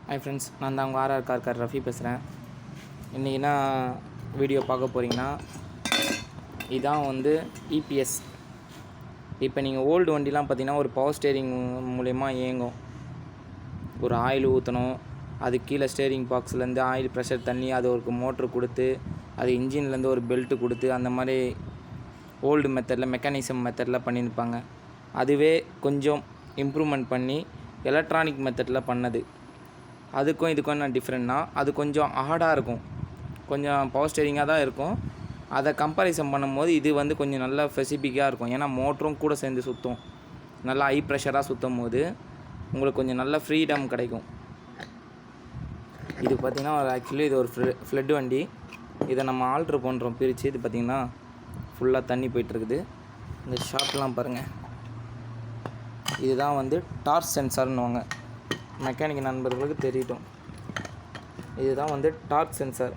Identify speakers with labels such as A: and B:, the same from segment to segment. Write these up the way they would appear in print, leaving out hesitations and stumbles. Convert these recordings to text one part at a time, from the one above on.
A: Hi friends, நான் தான் உங்கள் ஆர்ஆர் கார் ரஃபி பேசுகிறேன். இன்றைக்கி என்ன வீடியோ பார்க்க போகிறீங்கன்னா, இதான் வந்து இபிஎஸ். இப்போ நீங்கள் ஓல்டு வண்டிலாம் பார்த்தீங்கன்னா ஒரு பவர் ஸ்டேரிங் மூலயமா இயங்கும். ஒரு ஆயில் ஊற்றணும், அது கீழே ஸ்டேரிங் பாக்ஸ்லேருந்து ஆயில் ப்ரெஷர் தண்ணி அது ஒரு மோட்ரு கொடுத்து, அது இன்ஜின்லேருந்து ஒரு பெல்ட்டு கொடுத்து, அந்த மாதிரி ஓல்டு மெத்தடில் மெக்கானிசம் மெத்தடில் பண்ணியிருப்பாங்க. அதுவே கொஞ்சம் இம்ப்ரூவ்மெண்ட் பண்ணி எலக்ட்ரானிக் மெத்தடில் பண்ணது. அதுக்கும் இதுக்கும் என்ன டிஃப்ரெண்ட்னா, அது கொஞ்சம் ஹார்டாக இருக்கும், கொஞ்சம் பவர் ஸ்டேரிங்காக தான் இருக்கும். அதை கம்பேரிசன் பண்ணும்போது இது வந்து கொஞ்சம் நல்லா ஸ்பெசிஃபிக்காக இருக்கும். ஏன்னா மோட்டரும் கூட சேர்ந்து சுற்றும், நல்லா ஹை ப்ரெஷராக சுற்றும் போது உங்களுக்கு கொஞ்சம் நல்ல ஃப்ரீடம் கிடைக்கும். இது பார்த்திங்கன்னா ஆக்சுவலி இது ஒரு ஃப்ளட் வண்டி. இதை நம்ம ஆல்ட்ரு பண்ணுறோம் பிரித்து. இது பார்த்திங்கன்னா ஃபுல்லாக தண்ணி போயிட்டுருக்குது. இந்த ஷாப்லாம் பாருங்கள். இதுதான் வந்து டார்ச் சென்சார்னுவாங்க, மெக்கானிக் நண்பர்களுக்கு தெரியட்டும். இதுதான் வந்து டார்ச் சென்சார்.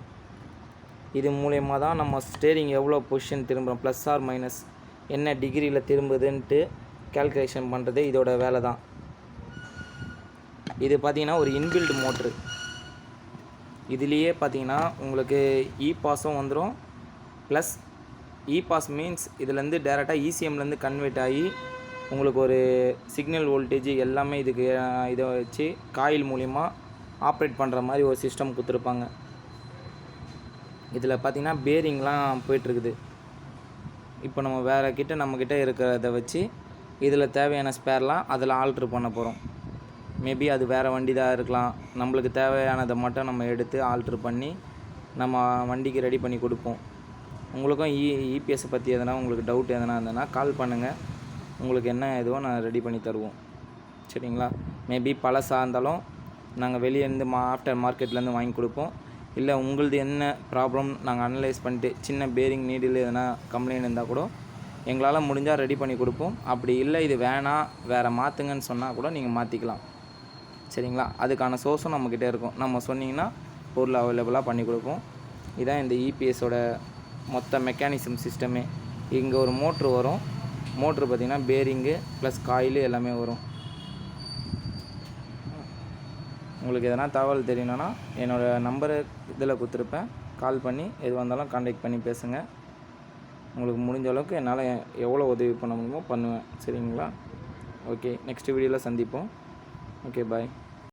A: இது மூலயமா தான் நம்ம ஸ்டேரிங் எவ்வளோ பொசிஷன் திரும்புகிறோம், ப்ளஸ் ஆர் மைனஸ் என்ன டிகிரியில் திரும்புதுன்ட்டு கேல்குலேஷன் பண்ணுறது இதோட வேலை தான். இது பார்த்திங்கன்னா ஒரு இன்பில்ட் மோட்ரு. இதுலேயே பார்த்திங்கன்னா உங்களுக்கு இபாஸும் வந்துடும். ப்ளஸ் இபாஸ் மீன்ஸ் இதுலேருந்து டேரெக்டாக இசிஎம்லேருந்து கன்வெர்ட் ஆகி உங்களுக்கு ஒரு சிக்னல் வோல்டேஜ் எல்லாமே இதுக்கு இதை வச்சு காயில் மூலிமா ஆப்ரேட் பண்ணுற மாதிரி ஒரு சிஸ்டம் கொடுத்துருப்பாங்க. இதில் பார்த்திங்கன்னா பேரிங்லாம் போயிட்டுருக்குது. இப்போ நம்ம வேறு நம்மக்கிட்ட இருக்கிறத வச்சு இதில் தேவையான ஸ்பேர்லாம் அதில் ஆல்ட்ரு பண்ண போகிறோம். மேபி அது வேறு வண்டி தான் இருக்கலாம். நம்மளுக்கு தேவையானதை மட்டும் நம்ம எடுத்து ஆல்ட்ரு பண்ணி நம்ம வண்டிக்கு ரெடி பண்ணி கொடுப்போம். உங்களுக்கும் இபிஎஸ்ஸை பற்றி எதனா உங்களுக்கு டவுட் எதனா இருந்ததுன்னா கால் பண்ணுங்கள். உங்களுக்கு என்ன எதுவோ நான் ரெடி பண்ணி தருவோம். சரிங்களா? மேபி பழசாக இருந்தாலும் நாங்கள் வெளியேருந்து ஆஃப்டர் மார்க்கெட்லேருந்து வாங்கி கொடுப்போம். இல்லை உங்களது என்ன ப்ராப்ளம் நாங்கள் அனலைஸ் பண்ணிட்டு சின்ன பேரிங் நீடில் எதனா கம்ப்ளைண்ட் இருந்தால் கூட எங்களால் முடிஞ்சால் ரெடி பண்ணி கொடுப்போம். அப்படி இல்லை இது வேணாம் வேறு மாற்றுங்கன்னு சொன்னால் கூட நீங்கள் மாற்றிக்கலாம். சரிங்களா? அதுக்கான சோர்ஸும் நம்மக்கிட்டே இருக்கும். நம்ம சொன்னிங்கன்னா பொருள் அவைலபிளாக பண்ணி கொடுப்போம். இதுதான் இந்த இபிஎஸோட மொத்த மெக்கானிசம் சிஸ்டமே. இங்கே ஒரு மோட்ரு வரும். மோட்ரு பார்த்திங்கன்னா பேரிங்கு ப்ளஸ் காயில் எல்லாமே வரும். உங்களுக்கு எதனா தகவல் தெரியணுன்னா என்னோடய நம்பரு இதில் கொடுத்துருப்பேன். கால் பண்ணி எது வந்தாலும் கான்டாக்ட் பண்ணி பேசுங்க. உங்களுக்கு முடிஞ்ச அளவுக்கு என்னால் எவ்வளோ உதவி பண்ண முடியுமோ பண்ணுவேன். சரிங்களா? ஓகே, நெக்ஸ்ட் வீடியோவில் சந்திப்போம். ஓகே, பாய்.